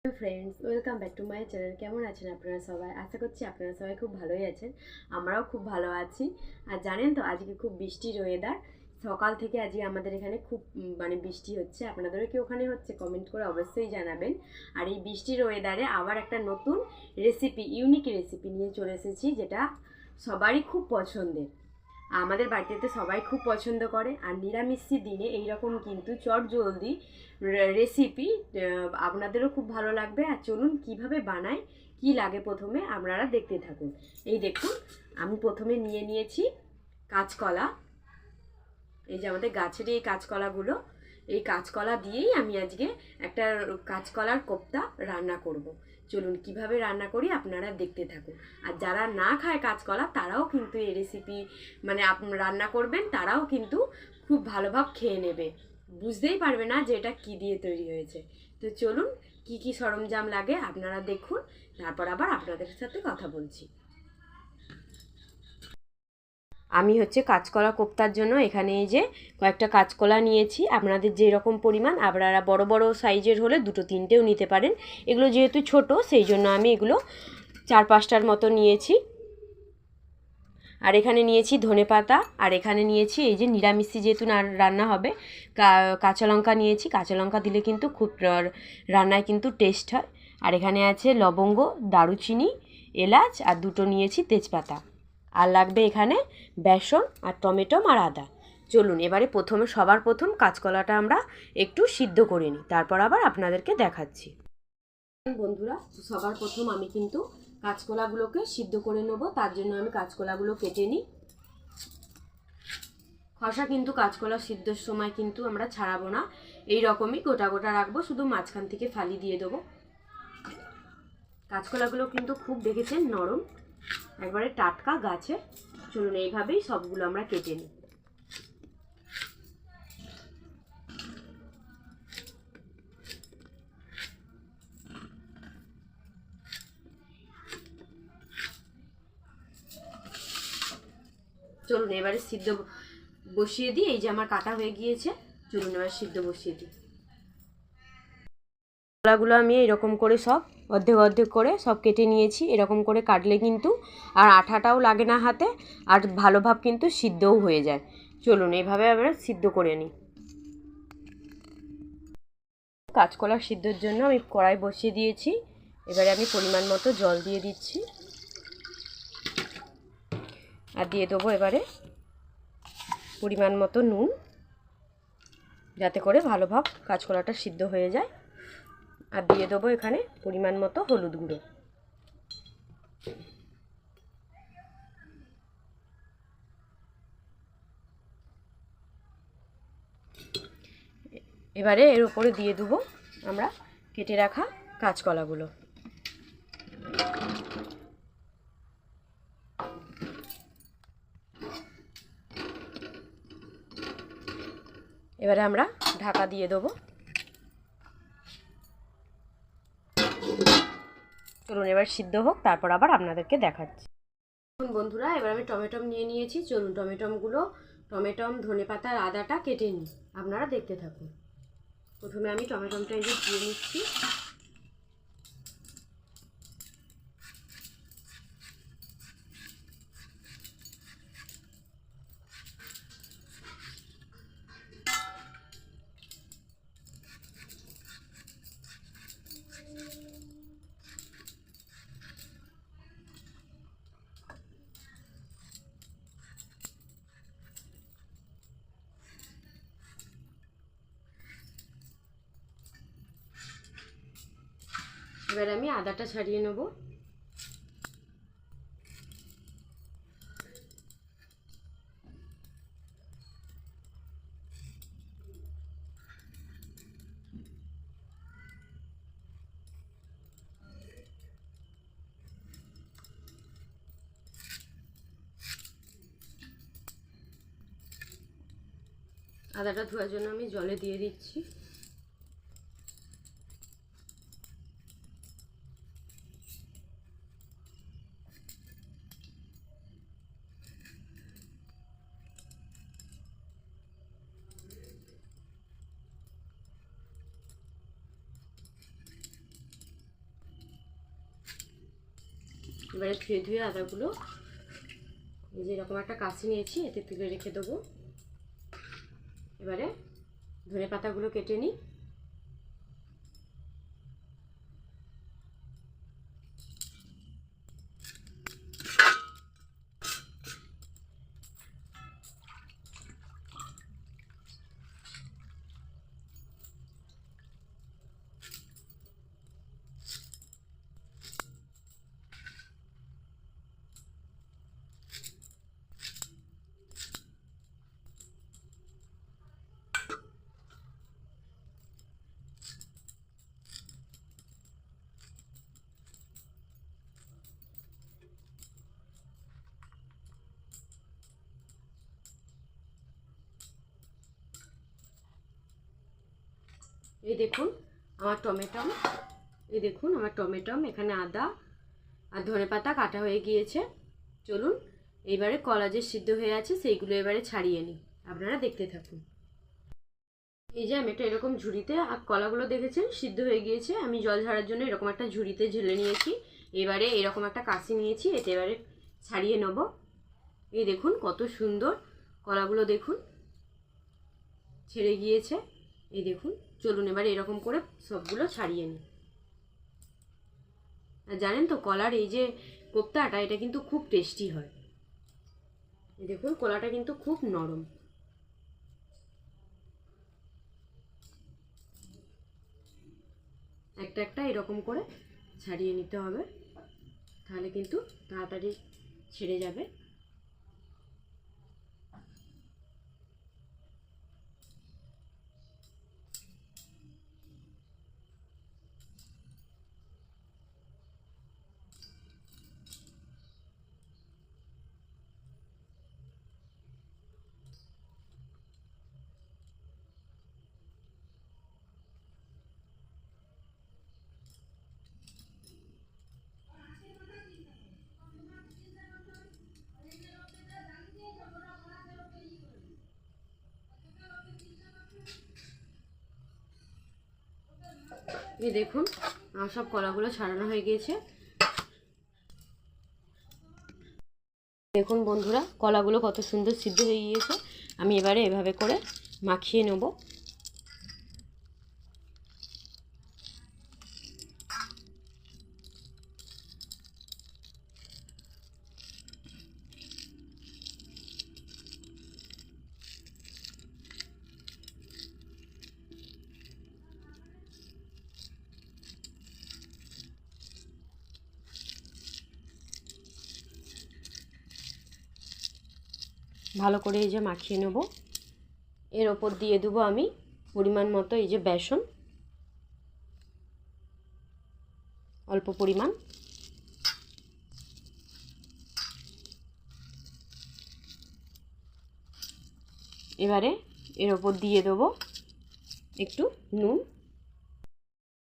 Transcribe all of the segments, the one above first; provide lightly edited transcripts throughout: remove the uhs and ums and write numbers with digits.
Hello friends, welcome back to my channel. কেমন আছেন আপনারা সবাই? আশা করছি আপনারা সবাই খুব ভালোই আছেন। আমরাও খুব ভালো আছি। আর জানেন তো, আজকে খুব বৃষ্টির ওয়েদার। সকাল থেকে আজকে আমাদের এখানে খুব বৃষ্টি হচ্ছে। আপনাদেরও কি ওখানে হচ্ছে? কমেন্ট করে অবশ্যই জানাবেন। আর এই বৃষ্টির ওয়েদারে আবার একটা নতুন রেসিপি, ইউনিক রেসিপি নিয়ে চলে এসেছি, যেটা সবারই খুব পছন্দের। আমাদের বাড়িতে সবাই খুব পছন্দ করে। আর নিরামিষি দিনে এইরকম কিন্তু চটজলদি রেসিপি আপনাদেরও খুব ভালো লাগবে। আর চলুন কিভাবে বানাই, কি লাগে প্রথমে আপনারা দেখতে থাকুন। এই দেখুন, আমি প্রথমে নিয়ে নিয়েছি কাঁচকলা। এই যে আমাদের গাছের এই কাঁচকলাগুলো, এই কাঁচকলা দিয়েই আমি আজকে একটা কাঁচকলার কোপ্তা রান্না করব। চলুন কিভাবে রান্না করি আপনারা দেখতে থাকুন। আর যারা না খায় কাঁচকলা, তারাও কিন্তু এই রেসিপি রান্না করবেন, তারাও কিন্তু খুব ভালোভাবে খেয়ে নেবে, বুঝতেই পারবে না যে এটা কী দিয়ে তৈরি হয়েছে। তো চলুন, কি কি সরঞ্জাম লাগে আপনারা দেখুন, তারপর আবার আপনাদের সাথে কথা বলছি। আমি কাঁচকলা কোপ্তার জন্য এখানে এই যে কয়েকটা কাঁচকলা নিয়েছি। আপনাদের যেরকম পরিমাণ, আপনারা বড় বড় সাইজের হলে দুটো তিনটেও নিতে পারেন। এগুলো যেহেতু ছোট, সেই জন্য আমি এগুলো 4-5টার মতো নিয়েছি। আর এখানে নিয়েছি ধনেপাতা, আর এখানে নিয়েছি এই যে নিরামিষি যেহেতু রান্না হবে, কাঁচা লঙ্কা নিয়েছি। কাঁচা লঙ্কা দিলে কিন্তু খুব রান্নায় কিন্তু টেস্ট হয়। আর এখানে আছে লবঙ্গ, দারুচিনি, এলাচ, আর দুটো নিয়েছি তেজপাতা। আর লাগবে এখানে বেসন আর টমেটো আর আদা। চলুন এবারে সবার প্রথম কাঁচকলাটা আমরা একটু সিদ্ধ করে নিই, তারপর আবার আপনাদেরকে দেখাচ্ছি। বন্ধুরা, সবার প্রথম আমি কিন্তু কাঁচকলাগুলোকে সিদ্ধ করে নেবো। তার জন্য আমি কাঁচকলাগুলো কেটে নিই। খসা কিন্তু কাঁচকলা সিদ্ধর সময় কিন্তু আমরা ছাড়াবো না, এই রকমই গোটা গোটা রাখবো, শুধু মাঝখান থেকে ফালি দিয়ে দেবো। কাঁচকলাগুলো কিন্তু খুব দেখেছেন নরম, একবারে টাটকা গাছে। চলুন এইভাবেই সবগুলো আমরা কেটে নিই। চলুন এবারে সিদ্ধ বসিয়ে দিই। এই যে আমার কাটা হয়ে গিয়েছে, চলুন এবার সিদ্ধ বসিয়ে দিই। কলাগুলো আমি এরকম করে সব অর্ধেক অর্ধেক করে সব কেটে নিয়েছি। এরকম করে কাটলে কিন্তু আর আঠাটাও লাগে না হাতে, আর ভালোভাবে কিন্তু সিদ্ধও হয়ে যায়। চলুন এইভাবে আমরা সিদ্ধ করে নিই। কাঁচকলা সিদ্ধর জন্য আমি কড়াই বসিয়ে দিয়েছি। এবারে আমি পরিমাণ মতো জল দিয়ে দিচ্ছি, আর দিয়ে দেবো এবারে পরিমাণ মতো নুন, যাতে করে ভালোভাবে কাঁচকলাটা সিদ্ধ হয়ে যায়। আর দিয়ে দেবো এখানে পরিমাণ মতো হলুদ গুঁড়ো। এবারে এর উপরে দিয়ে দেবো আমরা কেটে রাখা কাঁচকলাগুলো। এবারে আমরা ঢাকা দিয়ে দেবো। চলুন এবার সিদ্ধ হোক, তারপর আবার আপনাদেরকে দেখাচ্ছি। বন্ধুরা, এবার আমি টমেটো নিয়ে নিয়েছি। চলুন টমেটো, ধনেপাতা আর আদাটা কেটে নিই, আপনারা দেখতে থাকুন। প্রথমে আমি টমেটোটা এই যে দিয়ে নিচ্ছি। এবার আমি আদাটা ছাড়িয়ে নেব। আদাটা ধোয়ার জন্য আমি জলে দিয়ে দিচ্ছি। এবারে ধুয়ে ধুয়ে আদাগুলো এই যে এরকম একটা কাঁচি নিয়েছি, এতে তুলে রেখে দেবো। এবারে ধনে পাতাগুলো কেটে নিই। এই দেখুন আমার টমেটো, এখানে আদা আর ধনেপাতা কাটা হয়ে গিয়েছে। চলুন এইবারে কলা যে সিদ্ধ হয়ে আছে সেইগুলো এবারে ছাড়িয়ে নিই, আপনারা দেখতে থাকুন। এই যে আমি একটা এরকম ঝুড়িতে, আর কলাগুলো দেখেছেন সিদ্ধ হয়ে গিয়েছে, আমি জল ঝাড়ার জন্য এরকম একটা ঝুড়িতে ঝেলে নিয়েছি। এবারে এরকম একটা কাঁচি নিয়েছি, এতে এবারে ছাড়িয়ে নেব। এই দেখুন কত সুন্দর কলাগুলো, দেখুন ছেড়ে গিয়েছে। এই দেখুন, চলুন এবারে এরকম করে সবগুলো ছাড়িয়ে নিই। আর জানেন তো কলার এই যে কোপ্তাটা, এটা কিন্তু খুব টেস্টি হয়। এই দেখুন কলাটা কিন্তু খুব নরম। একটা একটা এরকম করে ছাড়িয়ে নিতে হবে, তাহলে কিন্তু তাড়াতাড়ি ছেড়ে যাবে। এই দেখুন আমার সব কলাগুলো ছাড়ানো হয়ে গিয়েছে। দেখুন বন্ধুরা কলাগুলো কত সুন্দর সিদ্ধ হয়ে গিয়েছে। আমি এবারে এভাবে করে মাখিয়ে নেব। ভালো করে এই যে মাখিয়ে নেব। এর ওপর দিয়ে দেবো আমি পরিমাণ মতো এই যে বেসন, অল্প পরিমাণ। এবারে এর ওপর দিয়ে দেবো একটু নুন,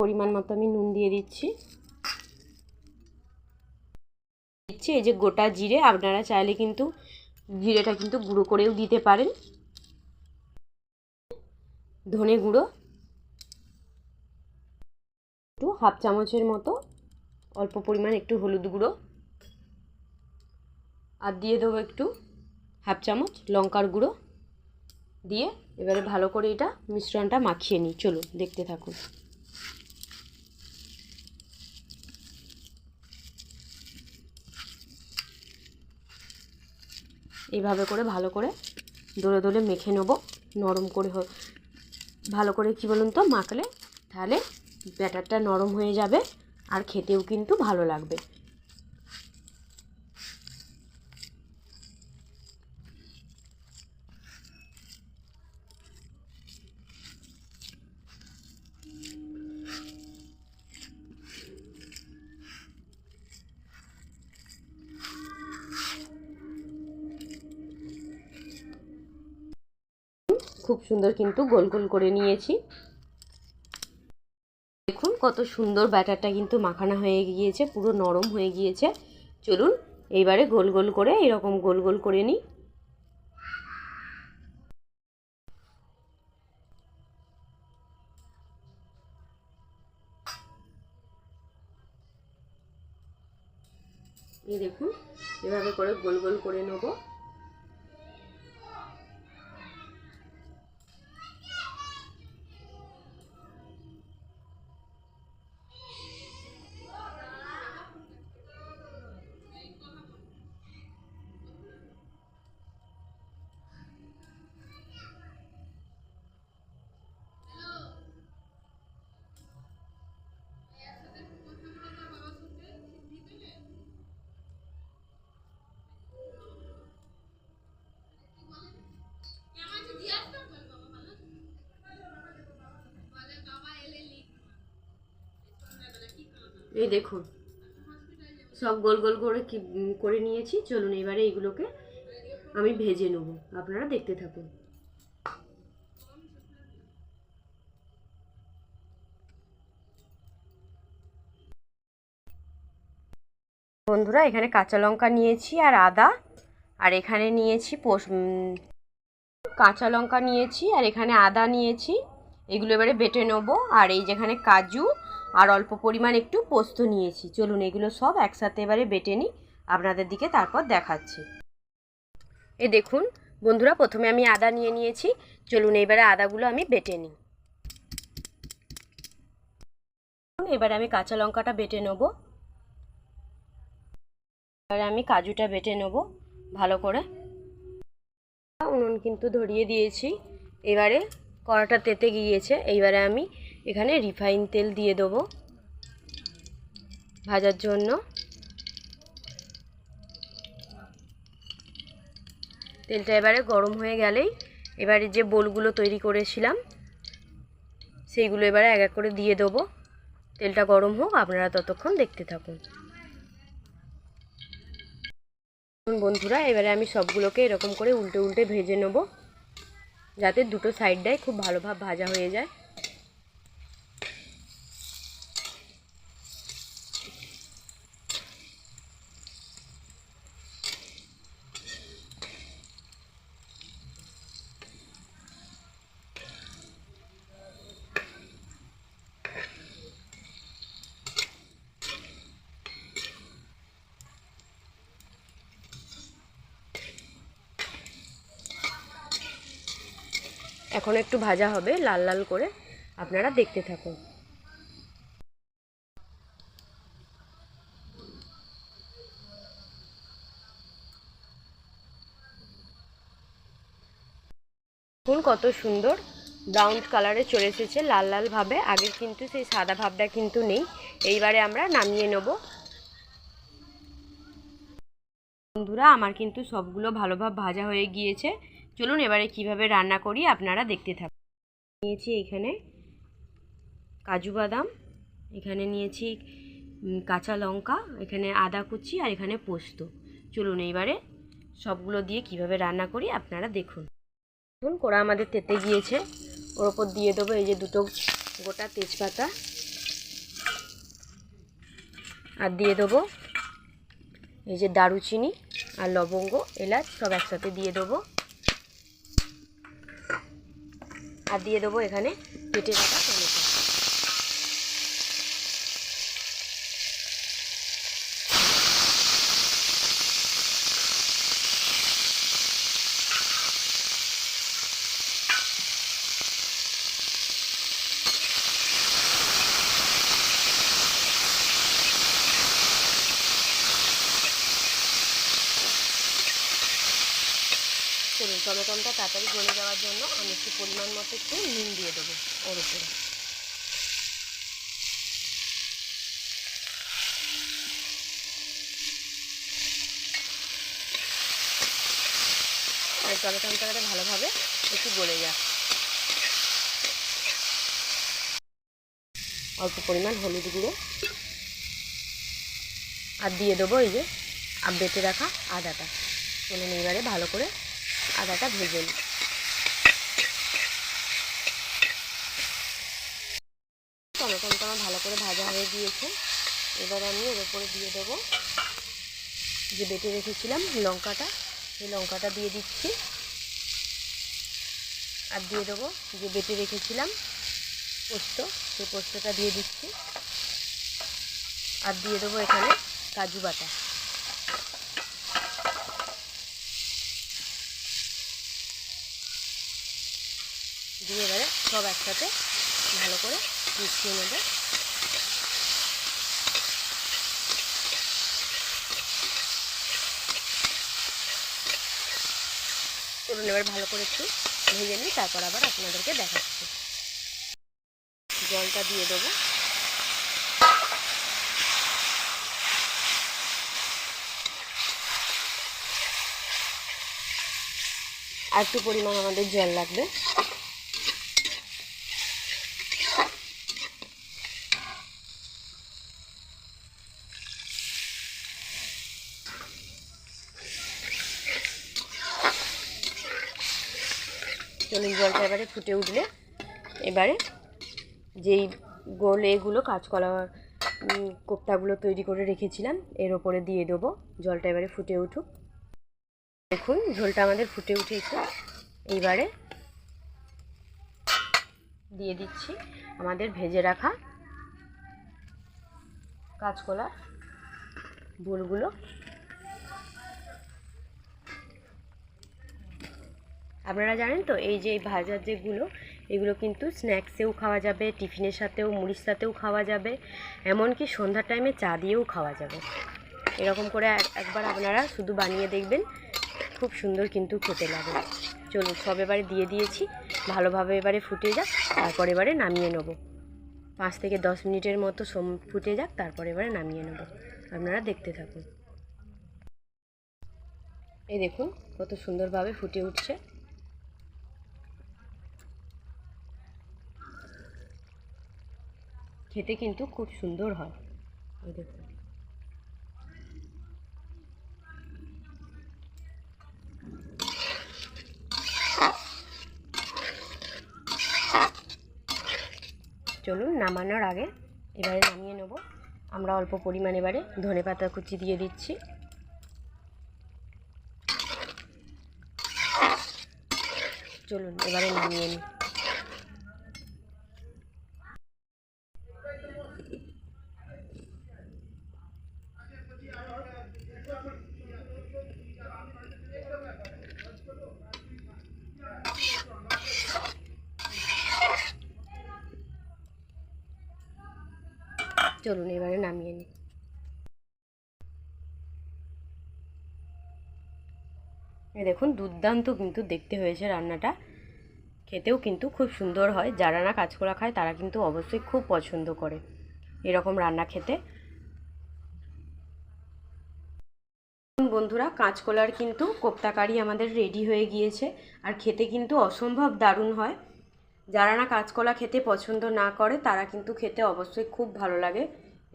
পরিমাণ মতো আমি নুন দিয়ে দিচ্ছি। এই যে গোটা জিরে, আপনারা চাইলে কিন্তু জিরেটা কিন্তু গুঁড়ো করেও দিতে পারেন। ধনে গুঁড়ো একটু হাফ চামচের মতো, অল্প পরিমাণ একটু হলুদ গুঁড়ো, আর দিয়ে দেবো একটু হাফ চামচ লঙ্কার গুঁড়ো দিয়ে এবারে ভালো করে এটা মিশ্রণটা মাখিয়ে নিই। চলুন দেখতে থাকুন। এইভাবে করে ভালো করে দোলে দোলে মেখে নেব, নরম করে ভালো করে কি বলুন তো মাখলে, তাহলে ব্যাটারটা নরম হয়ে যাবে আর খেতেও কিন্তু ভালো লাগবে। খুব সুন্দর কিন্তু গোল গোল করে নিয়েছি। দেখুন কত সুন্দর ব্যাটারটা কিন্তু মাখানো হয়ে গিয়েছে, পুরো নরম হয়ে গিয়েছে। চলুন এইবারে গোল গোল করে এরকম গোল গোল করে নিই। এই দেখুন এভাবে করে গোল গোল করে নেব। এই দেখুন সব গোল গোল করে করে নিয়েছি। চলুন এবারে এগুলোকে আমি ভেজে নেব, আপনারা দেখতে থাকুন। বন্ধুরা এখানে কাঁচা লঙ্কা নিয়েছি আর আদা, আর এখানে নিয়েছি কাঁচা লঙ্কা নিয়েছি আর এখানে আদা নিয়েছি। এগুলো এবারে বেটে নেব। আর এই যেখানে কাজু আর অল্প পরিমাণ একটু পোস্ত নিয়েছি। চলুন এগুলো সব একসাথে এবারে বেটে নিই, আপনাদের দিকে তারপর দেখাচ্ছি। এই দেখুন বন্ধুরা প্রথমে আমি আদা নিয়ে নিয়েছি। চলুন এবারে আদাগুলো আমি বেটে নিই। এবারে আমি কাঁচা লঙ্কাটা বেটে নেব। এবারে আমি কাজুটা বেটে নেব ভালো করে। উনুন কিন্তু ধরিয়ে দিয়েছি। এবারে কড়াটা তেতে গিয়েছে। এইবারে আমি এখানে রিফাইন তেল দিয়ে দেবো ভাজার জন্য। তেলটা এবারে গরম হয়ে গেলেই এবারে যে বোলগুলো তৈরি করেছিলাম সেইগুলো এবারে এক এক করে দিয়ে দেবো। তেলটা গরম হোক, আপনারা ততক্ষণ দেখতে থাকুন। বন্ধুরা এবারে আমি সবগুলোকে এরকম করে উল্টে উল্টে ভেজে নেব, যাতে দুটো সাইডটাই খুব ভালোভাবে ভাজা হয়ে যায়। এখন একটু ভাজা হবে লাল লাল করে, আপনারা দেখতে থাকুন। দেখুন কত সুন্দর ব্রাউন কালারে চলে এসেছে লাল লাল ভাবে। আগে কিন্তু সেই সাদা ভাবটা কিন্তু নেই। এইবারে আমরা নামিয়ে নেব। বন্ধুরা আমার কিন্তু সবগুলো ভালোভাবে ভাজা হয়ে গিয়েছে। চলুন এবারে কিভাবে রান্না করি আপনারা দেখতে থাকুন। নিয়েছি এখানে কাজু বাদাম, এখানে নিয়েছি কাঁচা লঙ্কা, এখানে আদা কুচি আর এখানে পোস্ত। চলুন এইবারে সবগুলো দিয়ে কিভাবে রান্না করি আপনারা দেখুন। দেখুন কড়া আমাদের তেতে গিয়েছে। ওর ওপর দিয়ে দেবো এই যে দুটো গোটা তেজপাতা, আর দিয়ে দেবো এই যে দারুচিনি আর লবঙ্গ এলাচ সব একসাথে দিয়ে দেবো। আর দিয়ে দেবো এখানে কেটে রাখা টমেটো। চলুন টমেটোটা তাড়াতাড়ি গলে যাওয়ার জন্য আমি একটু পরিমাণ মতো একটু নুন দিয়ে দেবো ওর উপরে। আর টমেটোটা ভালোভাবে একটু গলে যাক। অল্প পরিমাণ হলুদ গুঁড়ো আর দিয়ে দেবো এই যে বেটে রাখা আদাটা। চলুন এবারে ভালো করে আদাটা ভেজে নিই। টমেটোটা আমার ভালো করে ভাজা হয়ে গিয়েছে। এবার আমি এর উপরে দিয়ে দেবো যে বেটে রেখেছিলাম লঙ্কাটা, সেই লঙ্কাটা দিয়ে দিচ্ছি। আর দিয়ে দেবো যে বেটে রেখেছিলাম পোস্ত, সেই পোস্তটা দিয়ে দিচ্ছি। আর দিয়ে দেবো এখানে কাজু বাটা। দিয়ে এবারে সব একসাথে ভালো করে মিশিয়ে নেব। চলুন এবার ভালো করে একটু ভেজে নিই, তারপর আবার আপনাদেরকে দেখাচ্ছি। জলটা দিয়ে দেবো। আর একটু পরিমাণ আমাদের জল লাগবে। চলুন জলটা এবারে ফুটে উঠলে এবারে যেই গোল এগুলো কাঁচকলার কোপ্তাগুলো তৈরি করে রেখেছিলাম এর ওপরে দিয়ে দেবো। জলটা এবারে ফুটে উঠুক। দেখুন ঝোলটা আমাদের ফুটে উঠেছে। এইবারে দিয়ে দিচ্ছি আমাদের ভেজে রাখা কাঁচকলার বোলগুলো। আপনারা জানেন তো এই যে ভাজার যেগুলো এগুলো কিন্তু স্ন্যাক্সেও খাওয়া যাবে, টিফিনের সাথেও মুড়ির সাথেও খাওয়া যাবে, এমনকি সন্ধ্যার টাইমে চা দিয়েও খাওয়া যাবে। এরকম করে একবার আপনারা শুধু বানিয়ে দেখবেন, খুব সুন্দর কিন্তু খেতে লাগে। চলুন সব এবারে দিয়ে দিয়েছি, ভালোভাবে এবারে ফুটে যাক, তারপর এবারে নামিয়ে নেব। 5 থেকে 10 মিনিটের মতো ফুটে যাক, তারপর এবারে নামিয়ে নেব। আপনারা দেখতে থাকুন। এই দেখুন কত সুন্দরভাবে ফুটে উঠছে। খেতে কিন্তু খুব সুন্দর হয়। এই দেখুন চলুন নামানোর আগে এবারে নামিয়ে নেব। আমরা অল্প পরিমাণ এবারে ধনেপাতা কুচি দিয়ে দিচ্ছি। চলুন এবারে নামিয়ে নিই। চলুন এবারে নামিয়ে নিই। এই দেখুন দুর্দান্ত কিন্তু দেখতে হয়েছে রান্নাটা, খেতেও কিন্তু খুব সুন্দর হয়। যারা না কাঁচকলা খায় তারা কিন্তু অবশ্যই খুব পছন্দ করে এরকম রান্না খেতে। বন্ধুরা কাঁচকলার কিন্তু কোপ্তা কারি আমাদের রেডি হয়ে গিয়েছে, আর খেতে কিন্তু অসম্ভব দারুণ হয়। যারা না কাঁচকলা খেতে পছন্দ না করে তারা কিন্তু খেতে অবশ্যই খুব ভালো লাগে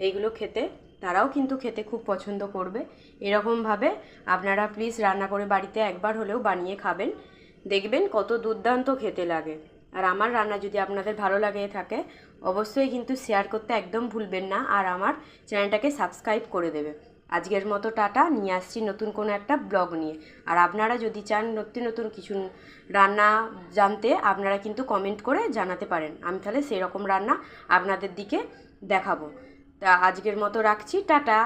এইগুলো খেতে, তারাও কিন্তু খেতে খুব পছন্দ করবে। এরকমভাবে আপনারা প্লিজ রান্না করে বাড়িতে একবার হলেও বানিয়ে খাবেন, দেখবেন কত দুর্দান্ত খেতে লাগে। আর আমার রান্না যদি আপনাদের ভালো লাগে থাকে অবশ্যই কিন্তু শেয়ার করতে একদম ভুলবেন না, আর আমার চ্যানেলটাকে সাবস্ক্রাইব করে দেবে। আজকের মতো টাটা, নিয়ে আসছি নতুন কোনো একটা ব্লগ নিয়ে। আর আপনারা যদি চান নতুন নতুন কিছু রান্না জানতে আপনারা কিন্তু কমেন্ট করে জানাতে পারেন, আমি তাহলে সেই রকম রান্না আপনাদের দিকে দেখাবো। তা আজকের মতো রাখছি, টাটা।